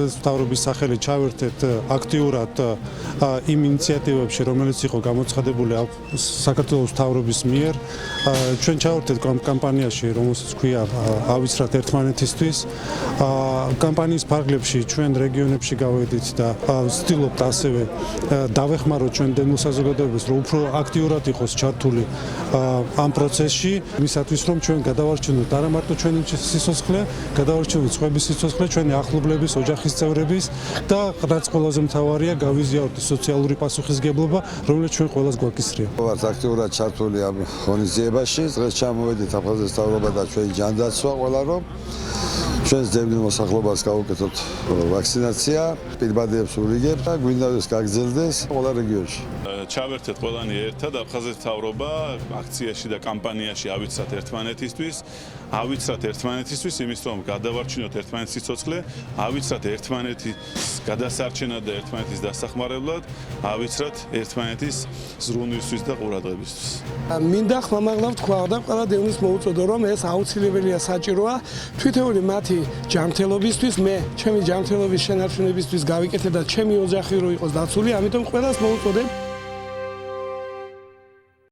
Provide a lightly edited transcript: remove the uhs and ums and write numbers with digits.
ხაზის მთავრობის სახელით ჩავერთეთ აქტიურად იმ ინიციატივებში, რომელიც იყო გამოცხადებული საქართველოს მთავრობის მიერ. ჩვენ ჩავერთეთ კამპანიაში, რომელსაც ქვია ავიცრათ ერთმანეთისთვის. კამპანიის ფარგლებში ჩვენ რეგიონებში გავედით და ვცდილობთ ასევე დავეხმაროთ ჩვენ დევნილ საზოგადოებას, რომ უფრო აქტიურად იყოს ჩართული ამ პროცესში, იმისათვის რომ ჩვენ გადავარჩინოთ არა მარტო ჩვენი სიცოცხლე, გადავარჩინოთ სხვების სიცოცხლე, ჩვენი ახლობლების, ოჯახის წევრების და რაც ყველაზე მთავარია, გავიზიაროთ სოციალური პასუხისგებლობა, რომელიც ჩვენ ყველას გვაკისრია. ვართ აქტიურად ჩართული ამ ღონისძიებაში, დღეს ჩამოვედით აფხაზეთის მთავრობა და ჩვენი ჯანდაცვა ყველა რომ ჩვენს დევნილ მოსახლეობას გავუკეთოთ ვაქცინაცია, პირბადეებს ურიგებთ და გვინდა ეს გაგრძელდეს ყველა რეგიონში. ჩავერთეთ ყველანი ერთად აფხაზეთის მთავრობა აქციაში და კამპანიაში ავიცრათ ერთმანეთისთვის. ავიცრათ ერთმანეთისთვის იმის რომ გადავარჩინოთ ერთმანეთის სიცოცხლე, ავიცრათ ერთმანეთის გადასარჩენად და ერთმანეთის დასახმარებლად, ავიცრათ ერთმანეთის ზრუნვისთვის და ყურადღებისთვის. მინდა ხმამაღლა ვთქვა და ყველა დევნილს მოუწოდო რომ ეს აუცილებელია საჭიროა თვითეული მათი ჯანმრთელობისთვის, მე ჩემი ჯანმრთელობის შენარჩუნებისთვის გავიკეთე და ჩემი ოჯახი რო იყოს დაცული, ამიტომ ყველას მოუწოდებ